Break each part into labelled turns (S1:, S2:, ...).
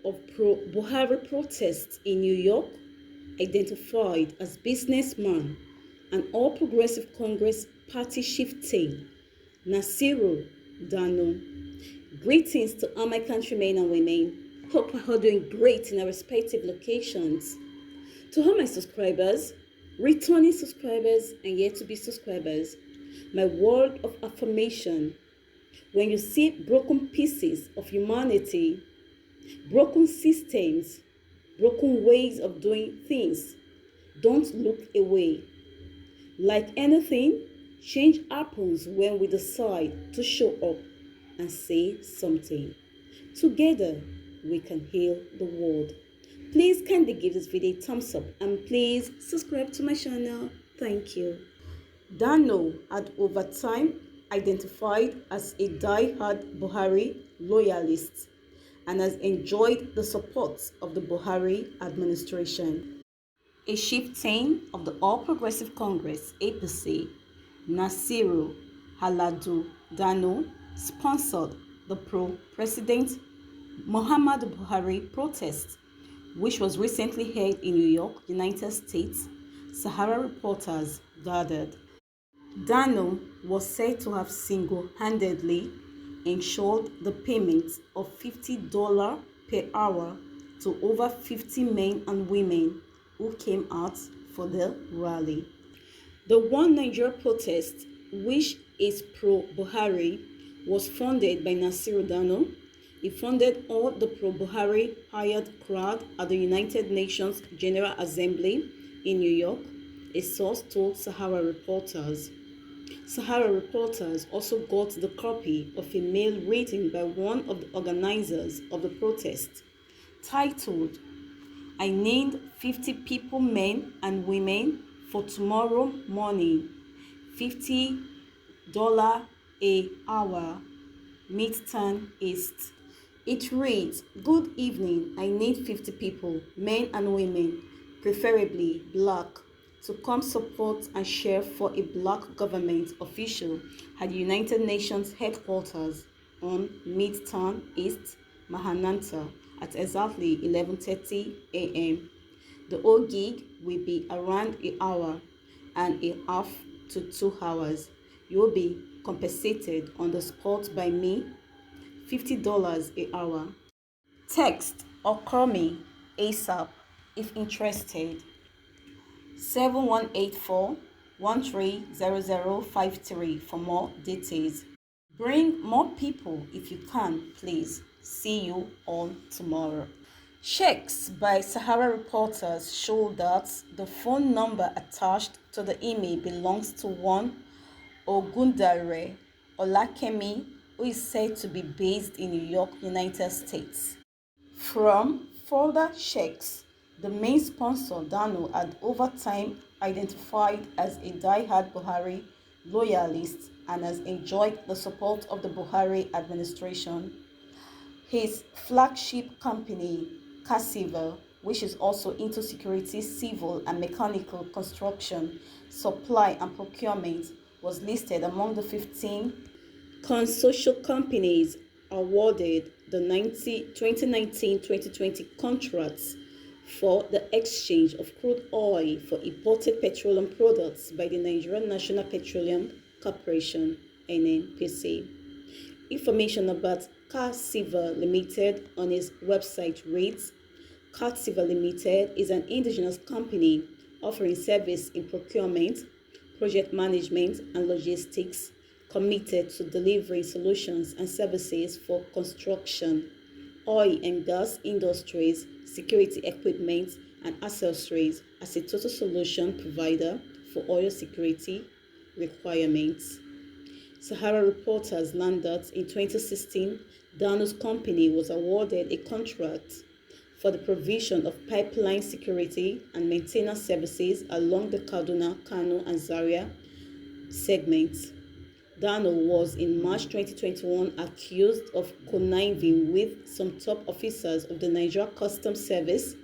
S1: of pro-Buhari protests in New York, identified as businessman and All Progressive Congress party chieftain Nasiru Dano. Greetings to all my countrymen and women. Hope we're all doing great in our respective locations. To all my subscribers, returning subscribers, and yet to be subscribers, my word of affirmation: when you see broken pieces of humanity, broken systems, broken ways of doing things, don't look away. Like anything, change happens when we decide to show up and say something. Together, we can heal the world. Please kindly give this video a thumbs up and please subscribe to my channel. Thank you. Dano had over time identified as a die-hard Buhari loyalist and has enjoyed the support of the Buhari administration. A chieftain of the All Progressive Congress (APC), Nasiru Haladu Dano, sponsored the pro-President Muhammadu Buhari protest, which was recently held in New York, United States. Sahara reporters gathered. Dano was said to have single-handedly ensured the payment of $50 per hour to over 50 men and women who came out for the rally. The One Nigeria protest, which is pro-Buhari, was funded by Nasiru Dano. He funded all the pro-Buhari hired crowd at the United Nations General Assembly in New York, a source told Sahara reporters. Sahara reporters also got the copy of a mail written by one of the organizers of the protest, titled, "I named 50 people, men and women, for tomorrow morning, $50 an hour, Midtown East." It reads, "Good evening, I need 50 people, men and women, preferably black, to come support and share for a black government official at the United Nations headquarters on Midtown East, Manhattan at exactly 11:30 a.m. The whole gig will be around an hour and a half to 2 hours. You will be compensated on the spot by me, $50 an hour. Text or call me ASAP if interested. 7184-130053 for more details. Bring more people if you can, please. See you all tomorrow. Checks by Sahara reporters show that the phone number attached to the email belongs to one Ogundare Olakemi, who is said to be based in New York, United States. From further checks, the main sponsor, Dano, had over time identified as a die-hard Buhari loyalist and has enjoyed the support of the Buhari administration. His flagship company, Casiva, which is also into security, civil and mechanical construction, supply and procurement, was listed among the 15 consortium companies awarded the 2019-2020 contracts for the exchange of crude oil for imported petroleum products by the Nigerian National Petroleum Corporation (NNPC). Information about Casiva Limited on its website reads, Casiva Limited is an indigenous company offering service in procurement, project management, and logistics, committed to delivering solutions and services for construction, oil and gas industries, security equipment, and accessories as a total solution provider for oil security requirements. Sahara reporters learned that in 2016, Dano's company was awarded a contract for the provision of pipeline security and maintenance services along the Kaduna, Kano, and Zaria segments. Dano was in March 2021 accused of conniving with some top officers of the Nigeria Customs Service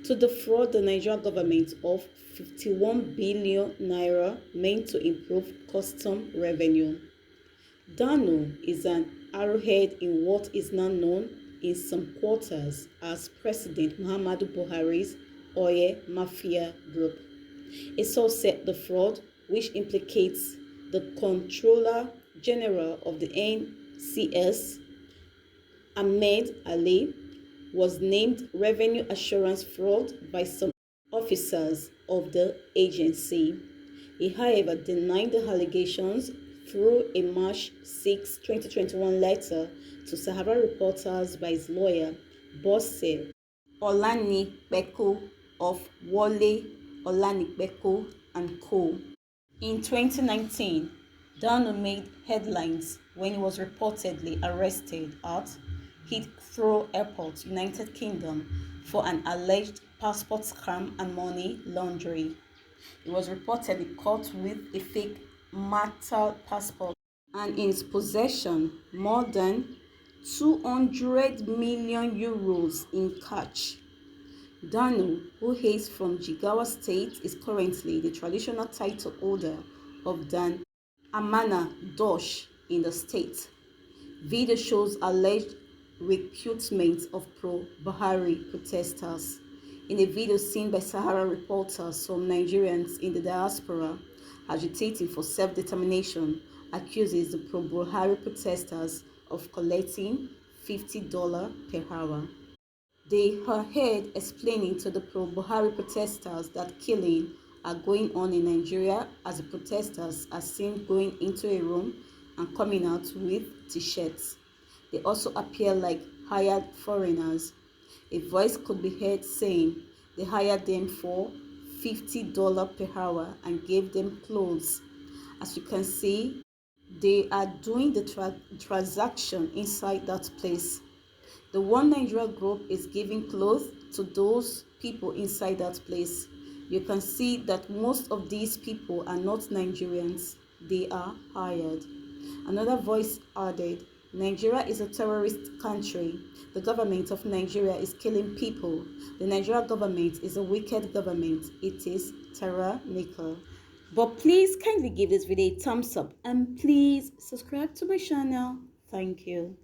S1: to defraud the Nigerian government of 51 billion naira meant to improve custom revenue. Dano is an arrowhead in what is now known in some quarters as President Muhammadu Buhari's oil mafia group. A source said the fraud, which implicates the Controller General of the NCS, Ahmed Ali, was named revenue assurance fraud by some officers of the agency. He, however, denied the allegations through a March 6, 2021 letter to Sahara reporters by his lawyer, Bose Olanipeko of Wole Olanipeko and Co. In 2019, Dano made headlines when he was reportedly arrested at Heathrow Airport, United Kingdom, for an alleged passport scam and money laundering. He was reportedly caught with a fake Malta passport and in his possession more than 200 million euros in cash. Dano, who hails from Jigawa State, is currently the traditional title holder of Dan Amana Dosh in the state. Video shows alleged recruitment of pro-Buhari protesters. In a video seen by Sahara reporters, some Nigerians in the diaspora agitating for self-determination accuses the pro-Buhari protesters of collecting $50 per hour. They are heard explaining to the pro-Buhari protesters that killing are going on in Nigeria as the protesters are seen going into a room and coming out with t-shirts. They also appear like hired foreigners. A voice could be heard saying they hired them for $50 per hour and gave them clothes. As you can see, they are doing the transaction inside that place. The One Nigeria group is giving clothes to those people inside that place. You can see that most of these people are not Nigerians. They are hired. Another voice added, Nigeria is a terrorist country. The government of Nigeria is killing people. The Nigeria government is a wicked government. It is tyrannical. But please kindly give this video a thumbs up and please subscribe to my channel. Thank you.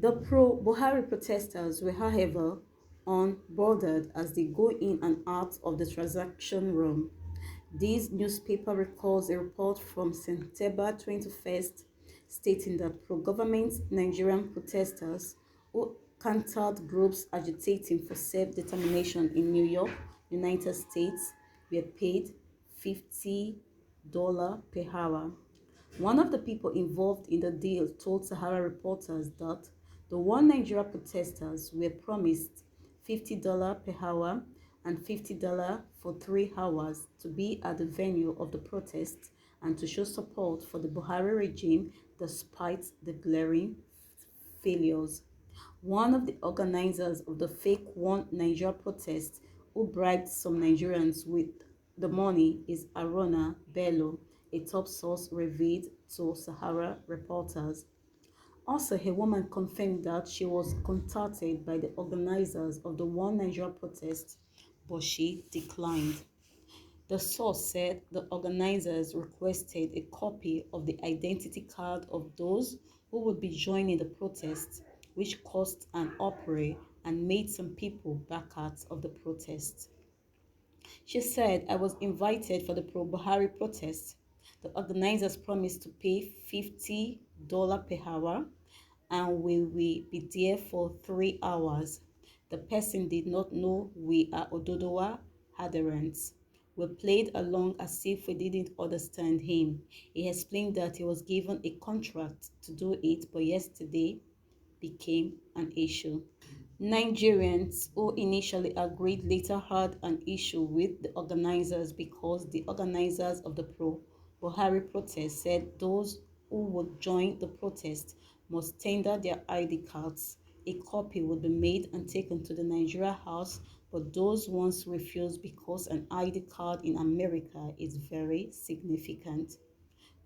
S1: The pro-Buhari protesters were, however, unbothered as they go in and out of the transaction room. This newspaper records a report from September 21st stating that pro-government Nigerian protesters who countered groups agitating for self-determination in New York, United States, were paid $50 per hour. One of the people involved in the deal told Sahara reporters that the One Nigeria protesters were promised $50 per hour and $50 for 3 hours to be at the venue of the protest and to show support for the Buhari regime despite the glaring failures. One of the organizers of the fake One Nigeria protest who bribed some Nigerians with the money is Arona Bello, a top source revealed to Sahara reporters. Also, a woman confirmed that she was contacted by the organizers of the One Nigeria protest, but she declined. The source said the organizers requested a copy of the identity card of those who would be joining the protest, which caused an uproar and made some people back out of the protest. She said, I was invited for the pro-Buhari protest. The organizers promised to pay $50 per hour and we will be there for 3 hours. The person did not know we are Ododowa adherents. We played along as if we didn't understand him. He explained that he was given a contract to do it, but yesterday became an issue. Nigerians who initially agreed later had an issue with the organizers because the organizers of the pro-Buhari protest said those who would join the protest must tender their ID cards. A copy would be made and taken to the Nigeria House, but those ones refused because an ID card in America is very significant.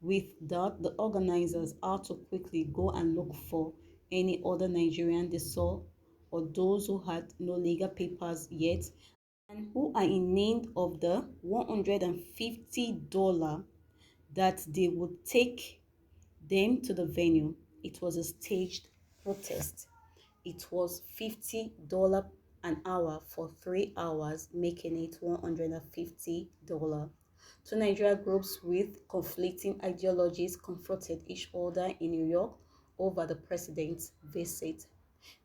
S1: With that, the organizers had to quickly go and look for any other Nigerian they saw or those who had no legal papers yet and who are in need of the $150 that they would take them to the venue. It was a staged protest. it was $50 an hour for 3 hours, making it $150. Two Nigeria groups with conflicting ideologies confronted each other in New York over the president's visit.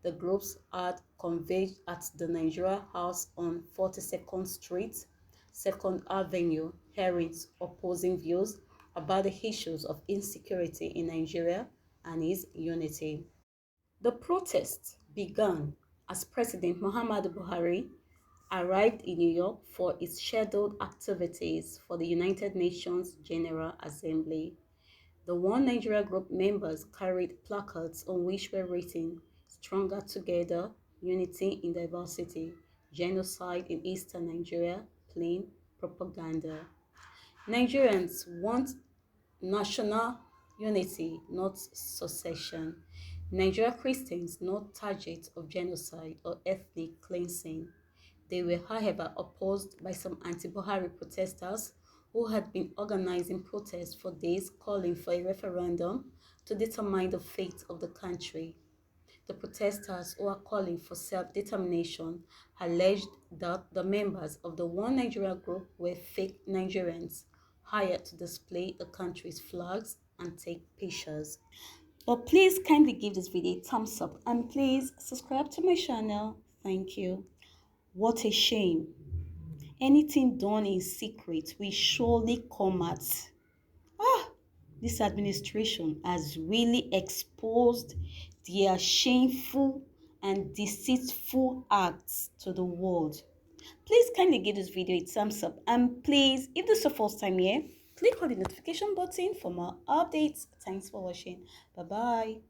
S1: The groups had converged at the Nigeria House on 42nd Street, 2nd Avenue, hearing opposing views about the issues of insecurity in Nigeria and its unity. The protests began as President Muhammadu Buhari arrived in New York for its scheduled activities for the United Nations General Assembly. The One Nigeria Group members carried placards on which were written "Stronger Together, Unity in Diversity, Genocide in Eastern Nigeria, Plain Propaganda." Nigerians want national unity, not secession. Nigeria Christians not targets of genocide or ethnic cleansing. They were, however, opposed by some anti-Buhari protesters who had been organizing protests for days calling for a referendum to determine the fate of the country. The protesters, who are calling for self-determination, alleged that the members of the One Nigeria group were fake Nigerians hired to display the country's flags and take pictures. But please kindly give this video a thumbs up and please subscribe to my channel. Thank you. What a shame. Anything done in secret will surely come out. This administration has really exposed their shameful and deceitful acts to the world. Please kindly give this video a thumbs up and please, if this is your first time here, click on the notification button for more updates. Thanks for watching. Bye bye.